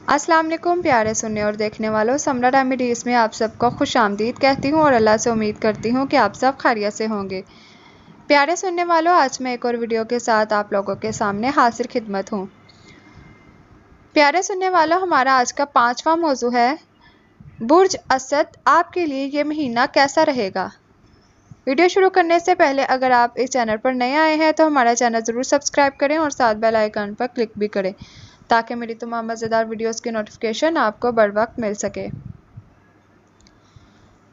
अस्सलाम वालेकुम प्यारे सुनने और देखने वालों, समरा रेमेडीज़ में आप सबको खुश आमदीद कहती हूँ और अल्लाह से उम्मीद करती हूँ कि आप सब खैरियत से होंगे। प्यारे सुनने वालों, आज मैं एक और वीडियो के साथ आप लोगों के सामने हाजिर खिदमत हूँ। प्यारे सुनने वालों, हमारा आज का 5वां मौजू है बुर्ज असद, आपके लिए ये महीना कैसा रहेगा। वीडियो शुरू करने से पहले अगर आप इस चैनल पर नए आए हैं तो हमारा चैनल ज़रूर सब्सक्राइब करें और साथ बेल आइकन पर क्लिक भी करें ताकि मेरी तमाम मज़ेदार वीडियोस की नोटिफिकेशन आपको बर वक्त मिल सके।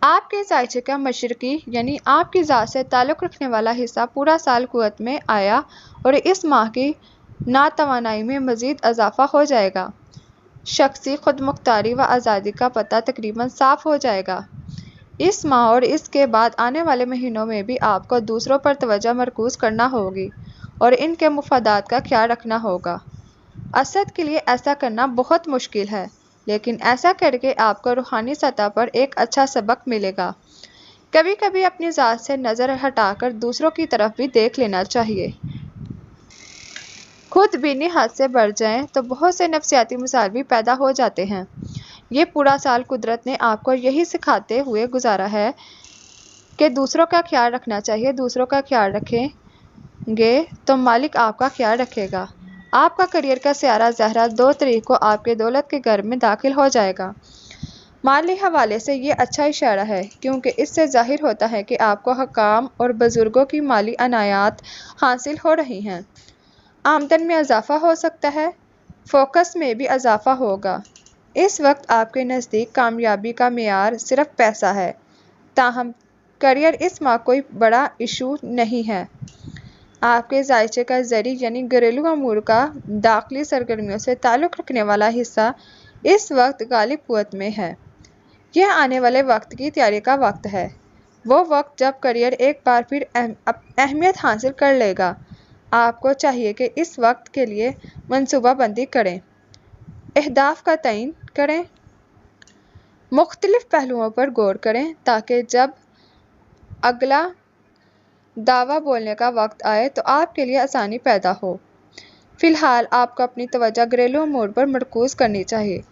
आपके ज़ायचे का मशरकी यानी आपकी ज़ात से ताल्लुक़ रखने वाला हिस्सा पूरा साल क़ुव्वत में आया और इस माह की नातवानाई में मज़ीद इजाफ़ा हो जाएगा। शख्सी खुदमुख्तारी व आज़ादी का पता तकरीबन साफ़ हो जाएगा। इस माह और इसके बाद आने वाले महीनों में भी आपको दूसरों पर तवज्जो मरकूज़ करना होगी और इनके मुफादात का ख्याल रखना होगा। असद के लिए ऐसा करना बहुत मुश्किल है, लेकिन ऐसा करके आपको रूहानी सतह पर एक अच्छा सबक मिलेगा। कभी कभी अपनी ज़ात से नज़र हटाकर दूसरों की तरफ भी देख लेना चाहिए। खुद बीनी हद से बढ़ जाएं तो बहुत से नफसियाती मसाइल भी पैदा हो जाते हैं। ये पूरा साल कुदरत ने आपको यही सिखाते हुए गुजारा है कि दूसरों का ख्याल रखना चाहिए। दूसरों का ख्याल रखेंगे तो मालिक आपका ख्याल रखेगा। आपका करियर का सियारा ज़हरा 2 तारीख को आपके दौलत के घर में दाखिल हो जाएगा। माली हवाले से ये अच्छा इशारा है, क्योंकि इससे ज़ाहिर होता है कि आपको हकाम और बुजुर्गों की माली अनायात हासिल हो रही हैं। आमदन में इजाफा हो सकता है, फोकस में भी इजाफा होगा। इस वक्त आपके नज़दीक कामयाबी का मेयार सिर्फ पैसा है। ताहम करियर इस माह कोई बड़ा इशू नहीं है। आपके ज़ायचे का ज़री यानी घरेलू अमूर का दाखिली सरगर्मियों से ताल्लुक़ रखने वाला हिस्सा इस वक्त गालिब क़ुव्वत में है। यह आने वाले वक्त की तैयारी का वक्त है, वो वक्त जब करियर एक बार फिर अहमियत हासिल कर लेगा। आपको चाहिए कि इस वक्त के लिए मनसूबा बंदी करें, अहदाफ का तयन करें, मुख्तलिफ पहलुओं पर गौर करें ताकि जब अगला दावा बोलने का वक्त आए तो आपके लिए आसानी पैदा हो। फ़िलहाल आपको अपनी तवज्जो घरेलू अमूर पर मरकूज़ करनी चाहिए।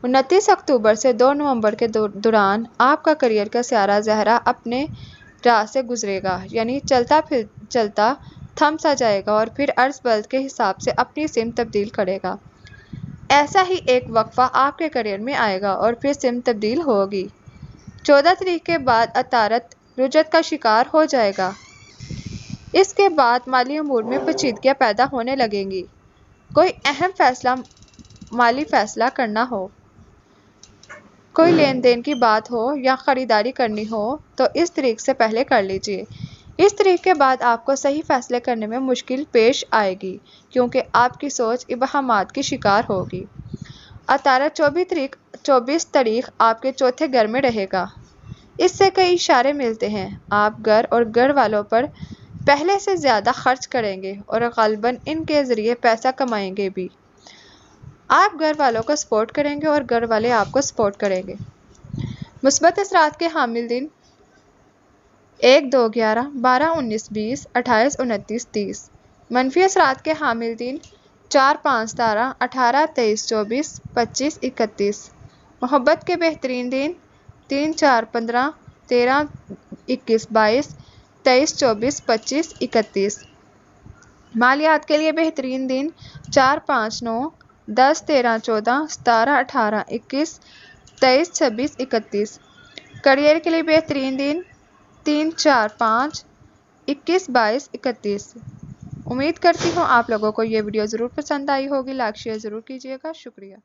29 अक्टूबर से 2 नवंबर के दौरान आपका करियर का सियारा ज़हरा अपने राह से गुजरेगा, यानी चलता थम सा जाएगा और फिर अर्ज़ बल्द के हिसाब से अपनी सिमत तब्दील करेगा। ऐसा ही एक वक्फा आपके करियर में आएगा और फिर सिमत तब्दील होगी। 14 तारीख के बाद अतारत रुजत का शिकार हो जाएगा। इसके बाद माली अमूर में पेचीदगियाँ पैदा होने लगेंगी। कोई अहम फैसला, माली फैसला करना हो, कोई लेन देन की बात हो या ख़रीदारी करनी हो तो इस तारीख से पहले कर लीजिए। इस तारीख के बाद आपको सही फैसले करने में मुश्किल पेश आएगी, क्योंकि आपकी सोच इबहमात की शिकार होगी। अतारत 24 तारीख आपके चौथे घर में रहेगा। इससे कई इशारे मिलते हैं। आप घर और घर वालों पर पहले से ज़्यादा खर्च करेंगे और ग़ालिबन इनके ज़रिए पैसा कमाएंगे भी। आप घर वालों को सपोर्ट करेंगे और घर वाले आपको सपोर्ट करेंगे। मुस्बत असरात के हामिल दिन 1, 2, 11, 12, 19, 20, 28, 29, 30। मनफी असरात के हामिल दिन 4, 5, 17, 18, 23, 24, 25, 31। मोहब्बत के बेहतरीन दिन 3, 4, 15, 13, 21, 22, 23, 24, 25, 31। मालियात के लिए बेहतरीन दिन 4, 5, 9, 10, 13, 14, 17, 18, 21, 23, 26, 31। करियर के लिए बेहतरीन दिन 3, 4, 5, 21, 22, 31। उम्मीद करती हूँ आप लोगों को ये वीडियो ज़रूर पसंद आई होगी। लाइक शेयर ज़रूर कीजिएगा। शुक्रिया।